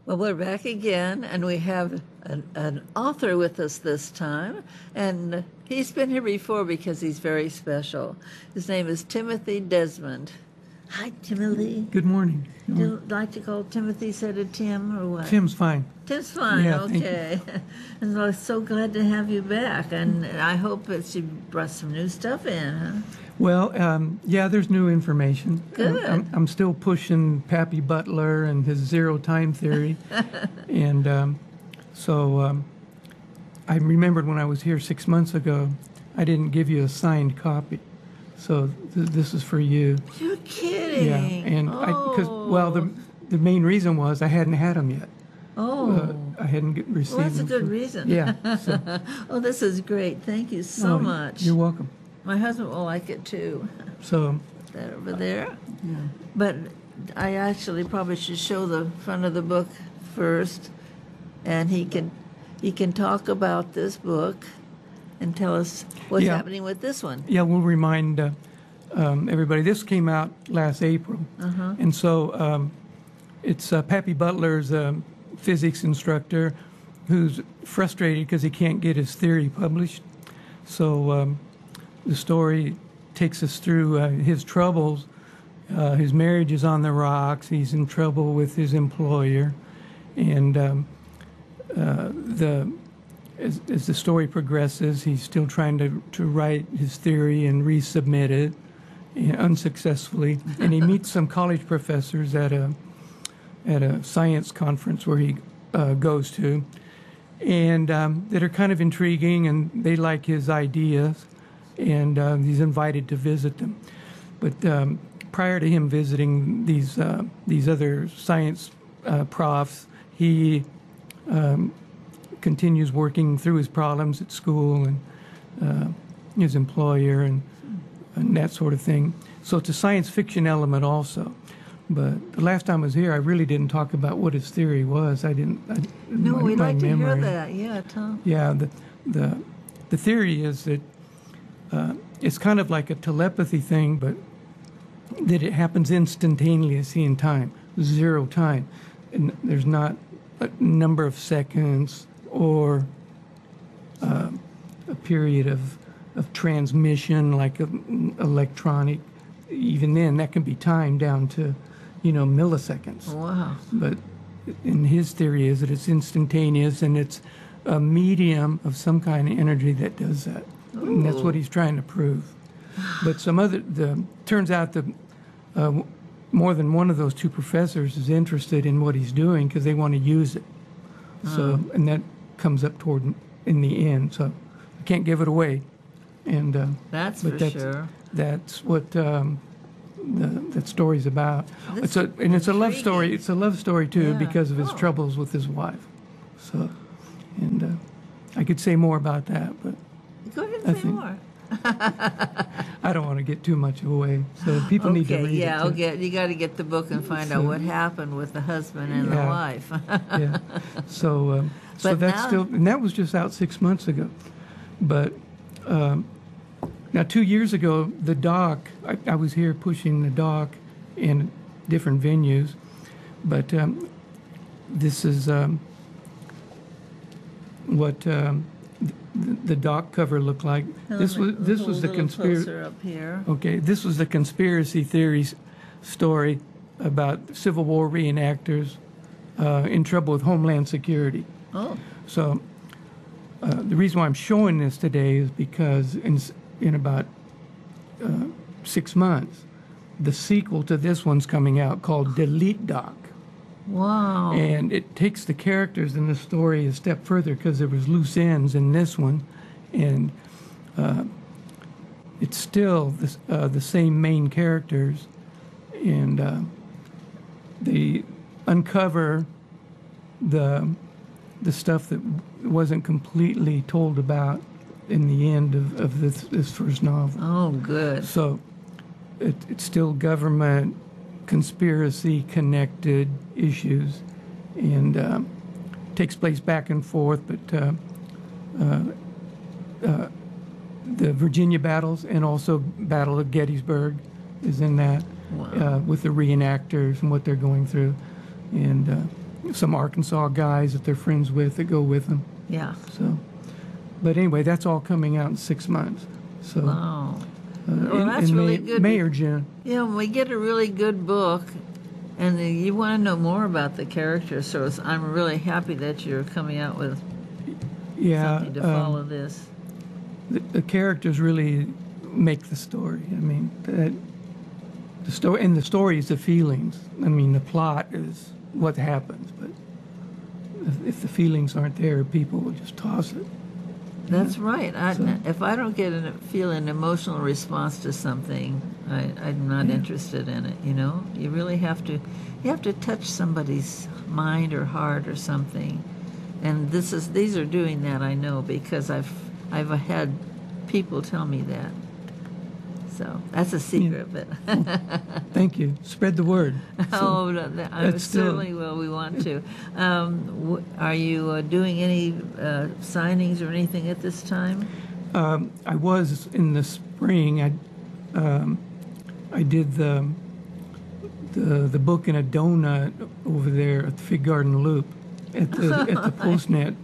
Well, we're back again, and we have an author with us this time, and he's been here before because he's very special. His name is Timothy Desmond. Hi, Timothy. Good morning. Do you like to call Timothy instead of Tim, or what? Tim's fine. Tim's fine, Yeah, thank you. okay. And I'm so glad to have you back, and I hope that you brought some new stuff in, huh? Well, yeah, there's new information. Good. I'm still pushing Pappy Butler and his zero-time theory. And so I remembered when I was here 6 months ago, I didn't give you a signed copy. So this is for you. You're kidding. Yeah, and oh. the main reason was I hadn't had them yet. Oh. I hadn't received them. Well, that's a good reason. Yeah. So, oh, this is great. Thank you so much. You're welcome. My husband will like it too. So. That over there. Yeah. But I actually probably should show the front of the book first, and he can talk about this book and tell us what's happening with this one. Yeah, we'll remind everybody. This came out last April, and so it's Pappy Butler's physics instructor who's frustrated because he can't get his theory published. So the story takes us through his troubles. His marriage is on the rocks. He's in trouble with his employer, and as the story progresses, he's still trying to write his theory and resubmit it, unsuccessfully. And he meets some college professors at a science conference where he goes to, and that are kind of intriguing, and they like his ideas, and he's invited to visit them. But prior to him visiting these other science profs, he continues working through his problems at school and his employer and that sort of thing. So it's a science fiction element also. But the last time I was here, I really didn't talk about what his theory was. No, we'd like to hear that. Yeah, Tom. Yeah, the theory is that it's kind of like a telepathy thing, but that it happens instantaneously in time, zero time. And there's not a number of seconds or a period of transmission like electronic. Even then, that can be timed down to, milliseconds. Wow. But in his theory is that it's instantaneous, and it's a medium of some kind of energy that does that. Ooh. And that's what he's trying to prove. But turns out that more than one of those two professors is interested in what he's doing because they want to use it. So, and that comes up in the end. So I can't give it away. And that's sure. That's what that story's about. It's a love story. It's a love story too, because of his troubles with his wife. So, and I could say more about that, but go ahead and say more. I don't want to get too much away, so people need to read it. Yeah, you got to get the book and find out what happened with the husband and the wife. Yeah. So that's and that was just out 6 months ago. But now 2 years ago, the doc, I was here pushing the doc in different venues, but this is what the doc cover looked like. This was the conspiracy. Up here. Okay, this was the conspiracy theories story about Civil War reenactors in trouble with Homeland Security. Oh. So the reason why I'm showing this today is because in about 6 months, the sequel to this one's coming out called Delete Doc. Wow. And it takes the characters in the story a step further because there was loose ends in this one, and it's still the same main characters, and they uncover the stuff that wasn't completely told about in the end of this first novel. Oh, good. So it's still government conspiracy connected issues, and takes place back and forth, but the Virginia battles and also Battle of Gettysburg is in that. Wow. With the reenactors and what they're going through, and some Arkansas guys that they're friends with that go with them. Yeah. So, but anyway, that's all coming out in 6 months. So, Wow. Well, that's really good. May or June. You know, when we get a really good book, and you want to know more about the characters, so I'm really happy that you're coming out with something to follow this. The characters really make the story. I mean, the story is the feelings. I mean, the plot is what happens, but if the feelings aren't there, people will just toss it. That's right. If I don't feel an emotional response to something, I'm not interested in it. You know, you really have to touch somebody's mind or heart or something, and these are doing that. I know because I've had people tell me that. So that's a secret, but thank you. Spread the word. Oh, I certainly will. We want to. Are you doing any signings or anything at this time? I was in the spring. I did the book in a donut over there at the Fig Garden Loop at the Postnet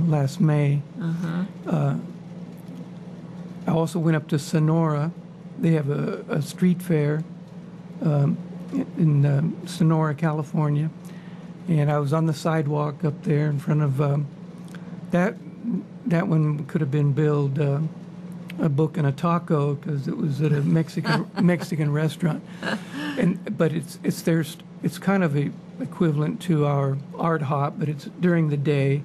last May. I also went up to Sonora. They have a street fair in Sonora, California, and I was on the sidewalk up there in front of that one could have been billed a book and a taco because it was at a Mexican restaurant, but it's kind of equivalent to our art hop, but it's during the day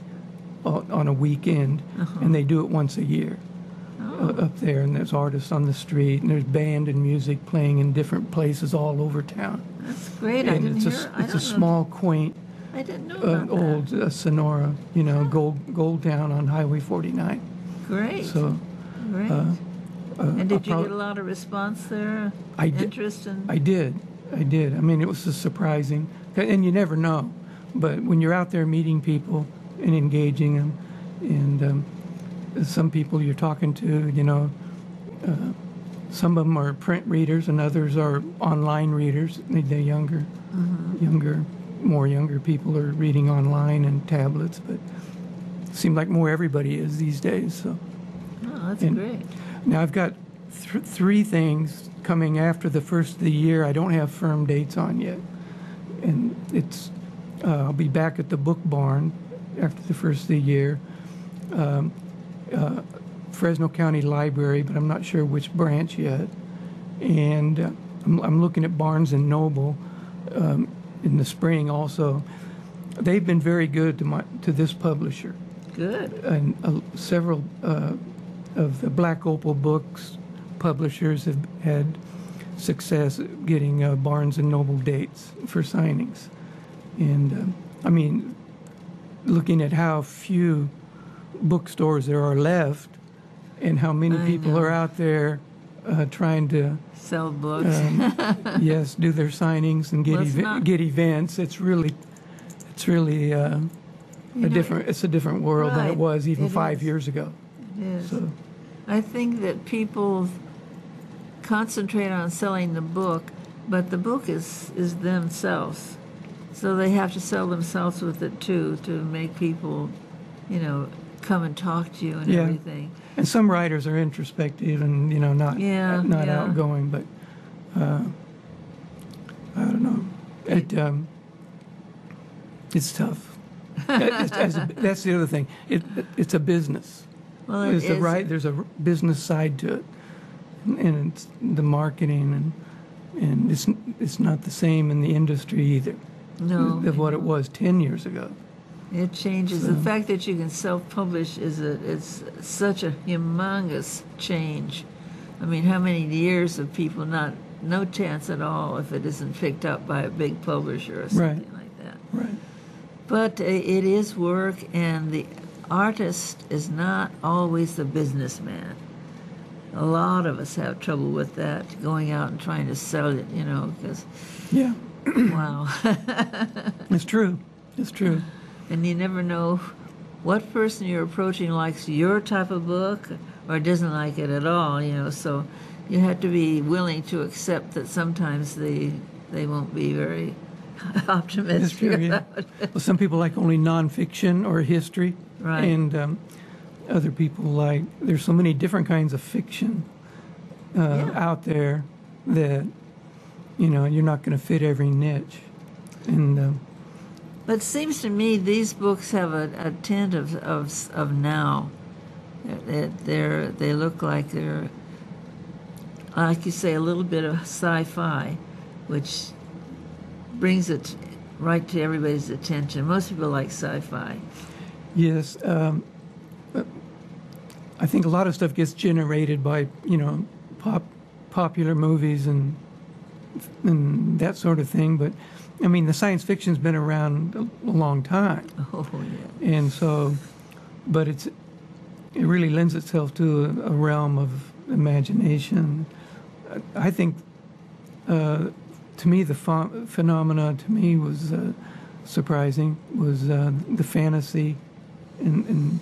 on a weekend, and they do it once a year. Up there, and there's artists on the street, and there's band and music playing in different places all over town. That's great. And it's a small, quaint, I didn't know about old Sonora, gold town on Highway 49. Great. So, great. And did you get a lot of response there? Interest in? I did. I mean, it was surprising, and you never know. But when you're out there meeting people and engaging them, and some people you're talking to, some of them are print readers and others are online readers. The younger people are reading online and tablets, but it seems like more everybody is these days. So, that's great. Now I've got 3 things coming after the first of the year. I don't have firm dates on yet, and I'll be back at the Book Barn after the first of the year. Fresno County Library, but I'm not sure which branch yet. And I'm looking at Barnes and Noble in the spring also. They've been very good to this publisher. Good. And several of the Black Opal Books publishers have had success getting Barnes and Noble dates for signings. And I mean, looking at how few bookstores there are left and how many people are out there trying to sell books, yes, do their signings and get events. It's really a different world than it was even 5 years ago. It is. So I think that people concentrate on selling the book, but the book is themselves, so they have to sell themselves with it too to make people, come and talk to you and everything. And some writers are introspective and not outgoing, but I don't know. It's tough. That's the other thing. It's a business. Well, there's a business side to it, and it's the marketing and it's not the same in the industry either. No, of what it was 10 years ago. It changes. So, the fact that you can self-publish it's such a humongous change. I mean, how many years of people no chance at all if it isn't picked up by a big publisher or something like that. Right. But it is work, and the artist is not always the businessman. A lot of us have trouble with that, going out and trying to sell it, because wow. It's true. It's true. And you never know what person you're approaching likes your type of book or doesn't like it at all, so you have to be willing to accept that sometimes they won't be very optimistic History, yeah. about it. Well, some people like only nonfiction or history, Right. and other people like, there's so many different kinds of fiction Yeah. out there that, you know, you're not going to fit every niche. And But it seems to me these books have a tint of now. They look like they're, like you say, a little bit of sci-fi, which brings it right to everybody's attention. Most people like sci-fi. yes, I think a lot of stuff gets generated by, you know, popular movies and that sort of thing. But I mean, the science fiction's been around a long time, Oh yeah. and so, but it really lends itself to a realm of imagination. I think, to me, the phenomena to me was surprising was the fantasy, and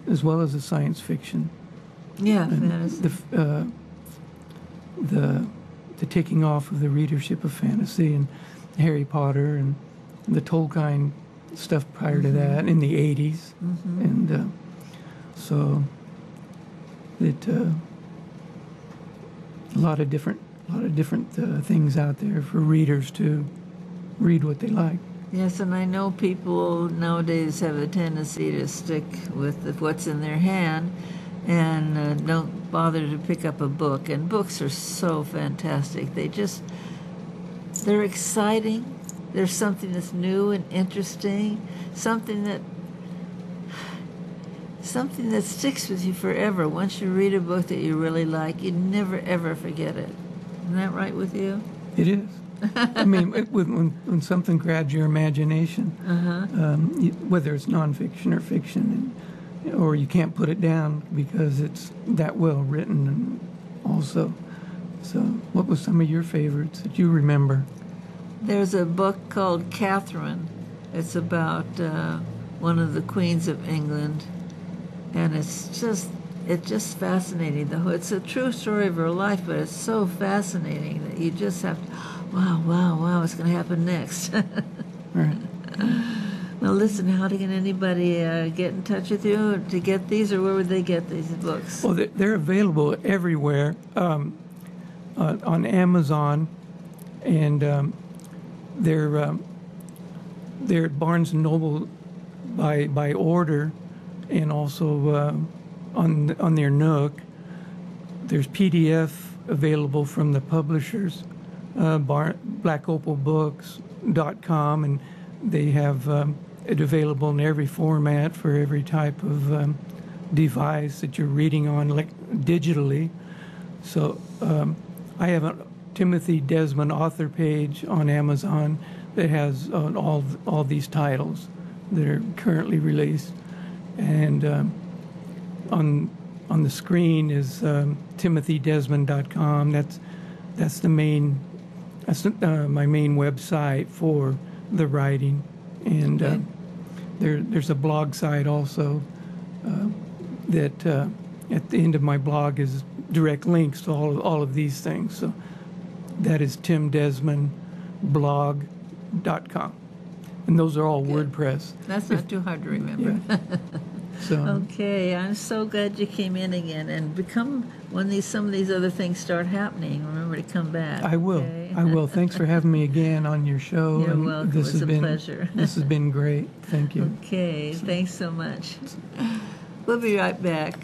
as well as the science fiction. Yeah, And fantasy. the taking off of the readership of fantasy and Harry Potter and the Tolkien stuff prior to that in the 80s. And so it a lot of different things out there for readers to read what they like. Yes, and I know people nowadays have a tendency to stick with what's in their hand and don't bother to pick up a book. And books are so fantastic. They're exciting. There's something that's new and interesting, something that sticks with you forever. Once you read a book that you really like, you never, ever forget it. Isn't that right with you? It is. I mean, when something grabs your imagination, whether it's nonfiction or fiction, or you can't put it down because it's that well written, and also. So, what was some of your favorites that you remember? There's a book called Catherine. It's about one of the queens of England, and it's just fascinating. It's a true story of her life, but it's so fascinating that you just have to, wow, what's going to happen next? Right. Well, listen, how can anybody get in touch with you to get these, or where would they get these books? Well, they're available everywhere on Amazon, and they're at Barnes and Noble by order, and also on their Nook. There's PDF available from the publishers, blackopalbooks.com, and they have it available in every format for every type of device that you're reading on, like digitally. So I have a Timothy Desmond author page on Amazon that has all these titles that are currently released, and on the screen is timothydesmond.com. That's the main. That's my main website for the writing, and Okay. there's a blog site also that at the end of my blog is direct links to all of these things. So that is timdesmondblog.com, and those are all WordPress. That's not too hard to remember. Yeah. So Okay, I'm so glad you came in again, and when some of these other things start happening, remember to come back. I will. Okay? I will. Thanks for having me again on your show. You're and welcome. This It's has a been, pleasure. This has been great. Thank you. Okay, thanks so much. We'll be right back.